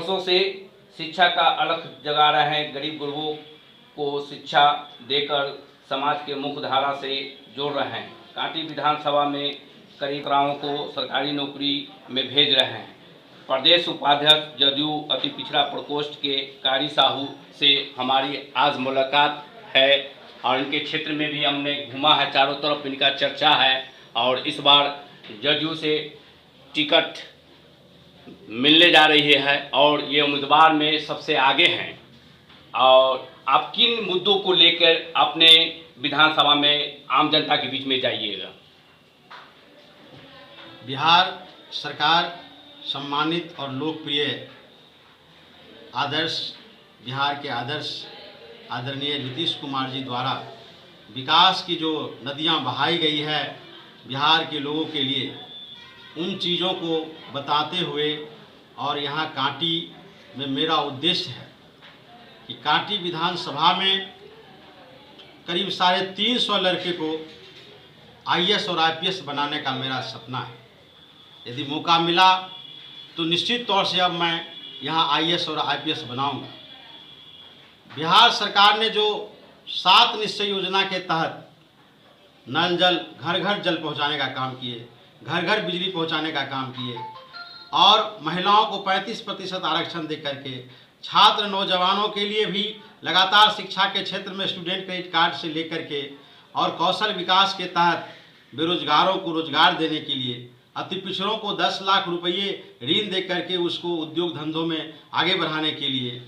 वर्षों से शिक्षा का अलख जगा रहे हैं। गरीब गुरबों को शिक्षा देकर समाज के मुख्य धारा से जोड़ रहे हैं। कांटी विधानसभा में करीब छात्राओं को सरकारी नौकरी में भेज रहे हैं। प्रदेश उपाध्यक्ष जदयू अति पिछड़ा प्रकोष्ठ के कारी साहू से हमारी आज मुलाकात है और इनके क्षेत्र में भी हमने घूमा है, चारों तरफ इनका चर्चा है और इस बार जदयू से टिकट मिलने जा रही है और ये उम्मीदवार में सबसे आगे हैं। और आप किन मुद्दों को लेकर अपने विधानसभा में आम जनता के बीच में जाइएगा? बिहार सरकार सम्मानित और लोकप्रिय आदर्श बिहार के आदर्श आदरणीय नीतीश कुमार जी द्वारा विकास की जो नदियां बहाई गई है बिहार के लोगों के लिए, उन चीज़ों को बताते हुए और यहाँ कांटी में मेरा उद्देश्य है कि कांटी विधानसभा में करीब 350 लड़के को आईएएस और आईपीएस बनाने का मेरा सपना है। यदि मौका मिला तो निश्चित तौर से अब मैं यहाँ आईएएस और आईपीएस बनाऊंगा। बिहार सरकार ने जो 7 निश्चय योजना के तहत नल जल घर घर जल पहुँचाने का काम किए, घर घर बिजली पहुँचाने का काम किए और महिलाओं को 35% आरक्षण दे करके छात्र नौजवानों के लिए भी लगातार शिक्षा के क्षेत्र में स्टूडेंट क्रेडिट कार्ड से लेकर के और कौशल विकास के तहत बेरोजगारों को रोजगार देने के लिए, अति पिछड़ों को 10 लाख रुपये ऋण दे करके उसको उद्योग धंधों में आगे बढ़ाने के लिए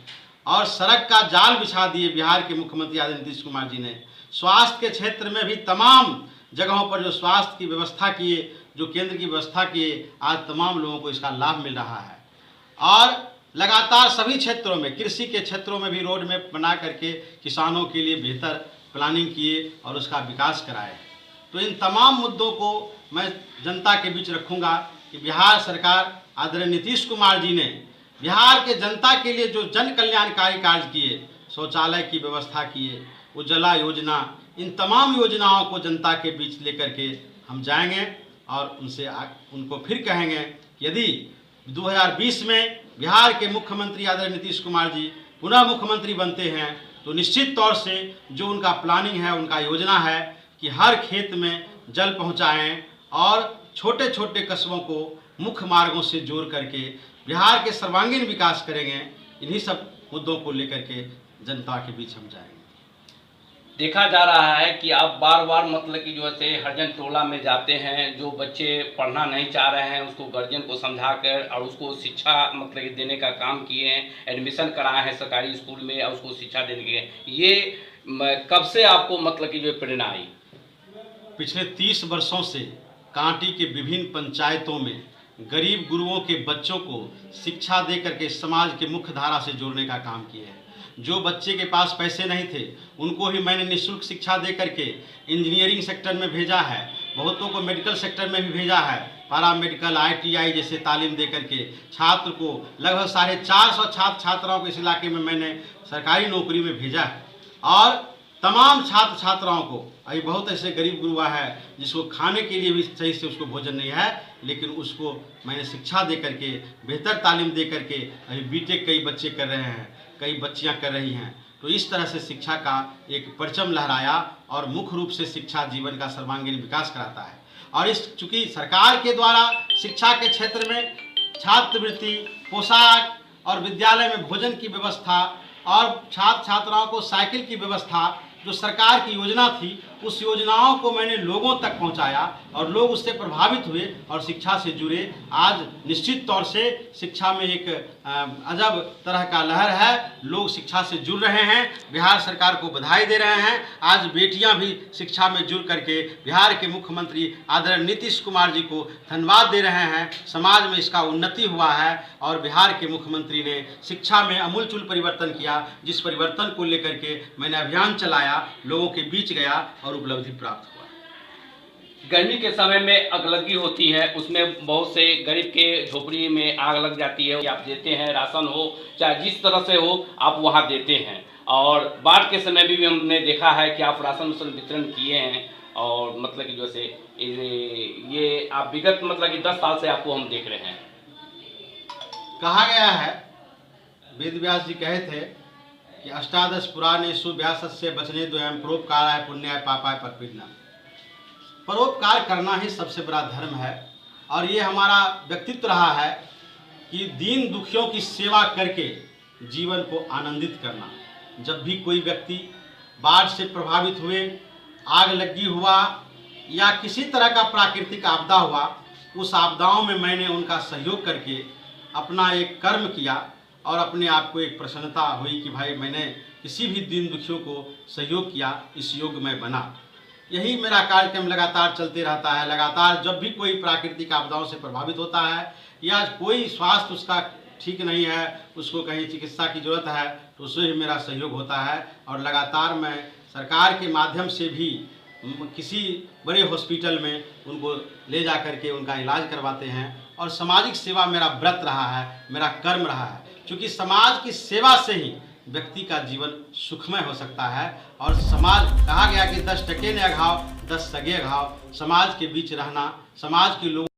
और सड़क का जाल बिछा दिए बिहार के मुख्यमंत्री आदरणीय नीतीश कुमार जी ने। स्वास्थ्य के क्षेत्र में भी तमाम जगहों पर जो स्वास्थ्य की व्यवस्था किए, जो केंद्र की व्यवस्था किए, आज तमाम लोगों को इसका लाभ मिल रहा है। और लगातार सभी क्षेत्रों में, कृषि के क्षेत्रों में भी रोड मैप बना करके किसानों के लिए बेहतर प्लानिंग किए और उसका विकास कराए। तो इन तमाम मुद्दों को मैं जनता के बीच रखूंगा कि बिहार सरकार आदरणीय नीतीश कुमार जी ने बिहार के जनता के लिए जो जन कल्याणकारी कार्य किए, शौचालय की व्यवस्था किए, उज्ज्वला योजना, इन तमाम योजनाओं को जनता के बीच लेकर के हम जाएंगे और उनको फिर कहेंगे कि यदि 2020 में बिहार के मुख्यमंत्री आदरणीय नीतीश कुमार जी पुनः मुख्यमंत्री बनते हैं तो निश्चित तौर से जो उनका प्लानिंग है, उनका योजना है कि हर खेत में जल पहुंचाएं और छोटे छोटे कस्बों को मुख्य मार्गों से जोड़ करके बिहार के सर्वांगीण विकास करेंगे। इन्हीं सब मुद्दों को लेकर के जनता के बीच हम जाएंगे। देखा जा रहा है कि आप बार बार मतलब कि जो है हरिजन टोला में जाते हैं, जो बच्चे पढ़ना नहीं चाह रहे हैं उसको गार्जियन को समझाकर और उसको शिक्षा मतलब कि देने का काम किए हैं, एडमिशन कराए हैं सरकारी स्कूल में और उसको शिक्षा देने के। ये कब से आपको मतलब कि जो प्रेरणा आई? पिछले 30 वर्षों से कांटी के विभिन्न पंचायतों में गरीब गुरुओं के बच्चों को शिक्षा दे करके समाज के मुख्य धारा से जोड़ने का काम किए हैं। जो बच्चे के पास पैसे नहीं थे उनको ही मैंने निःशुल्क शिक्षा दे करके इंजीनियरिंग सेक्टर में भेजा है, बहुतों को मेडिकल सेक्टर में भी भेजा है, पैरा मेडिकल ITI जैसे तालीम दे करके छात्र को लगभग 450 छात्र छात्राओं को इस इलाके में मैंने सरकारी नौकरी में भेजा है। और तमाम छात्र छात्राओं को, अभी बहुत ऐसे गरीब गुरुआ है जिसको खाने के लिए भी सही से उसको भोजन नहीं है, लेकिन उसको मैंने शिक्षा दे करके बेहतर तालीम दे करके अभी बीटेक कई बच्चे कर रहे हैं, कई बच्चियां कर रही हैं। तो इस तरह से शिक्षा का एक परचम लहराया और मुख्य रूप से शिक्षा जीवन का सर्वांगीण विकास कराता है। और इस चूँकि सरकार के द्वारा शिक्षा के क्षेत्र में छात्रवृत्ति, पोशाक और विद्यालय में भोजन की व्यवस्था और छात्र छात्राओं को साइकिल की व्यवस्था, जो सरकार की योजना थी, उस योजनाओं को मैंने लोगों तक पहुंचाया और लोग उससे प्रभावित हुए और शिक्षा से जुड़े। आज निश्चित तौर से शिक्षा में एक अजब तरह का लहर है, लोग शिक्षा से जुड़ रहे हैं, बिहार सरकार को बधाई दे रहे हैं। आज बेटियां भी शिक्षा में जुड़ करके बिहार के मुख्यमंत्री आदरणीय नीतीश कुमार जी को धन्यवाद दे रहे हैं। समाज में इसका उन्नति हुआ है और बिहार के मुख्यमंत्री ने शिक्षा में अमूलचूल परिवर्तन किया, जिस परिवर्तन को लेकर के मैंने अभियान चलाया, लोगों के बीच गया और उपलब्धि प्राप्त हुआ। गर्मी के समय में अगलगी होती है, उसमें बहुत से गरीब के झोपड़ी में आग लग जाती है। आप देते हैं, राशन हो चाहे जिस तरह से हो आप वहाँ देते हैं। और बाढ़ के समय भी हमने देखा है कि आप राशन वितरण किए हैं और मतलब कि जैसे ये आप विगत मतलब कि 10 साल से आपको हम देख रहे हैं। कहा गया है वेद व्यास जी कहे थे कि अष्टादश पुराणेषु व्यासस्य वचने द्वयम् परोपकाराय पुण्याय पापाय परपीडनम्। परोपकार करना ही सबसे बड़ा धर्म है और ये हमारा व्यक्तित्व रहा है कि दीन दुखियों की सेवा करके जीवन को आनंदित करना। जब भी कोई व्यक्ति बाढ़ से प्रभावित हुए, आग लगी हुआ या किसी तरह का प्राकृतिक आपदा हुआ, उस आपदाओं में मैंने उनका सहयोग करके अपना एक कर्म किया और अपने आप को एक प्रसन्नता हुई कि भाई मैंने किसी भी दीन दुखियों को सहयोग किया, इस योग में बना। यही मेरा कार्यक्रम लगातार चलते रहता है। लगातार जब भी कोई प्राकृतिक आपदाओं से प्रभावित होता है या कोई स्वास्थ्य उसका ठीक नहीं है, उसको कहीं चिकित्सा की जरूरत है, तो उससे ही मेरा सहयोग होता है। और लगातार मैं सरकार के माध्यम से भी किसी बड़े हॉस्पिटल में उनको ले जा करके उनका इलाज करवाते हैं। और सामाजिक सेवा मेरा व्रत रहा है, मेरा कर्म रहा है, क्योंकि समाज की सेवा से ही व्यक्ति का जीवन सुखमय हो सकता है। और समाज, कहा गया कि 10 टके ने अघाव 10 सगे अघाव, समाज के बीच रहना, समाज के लोग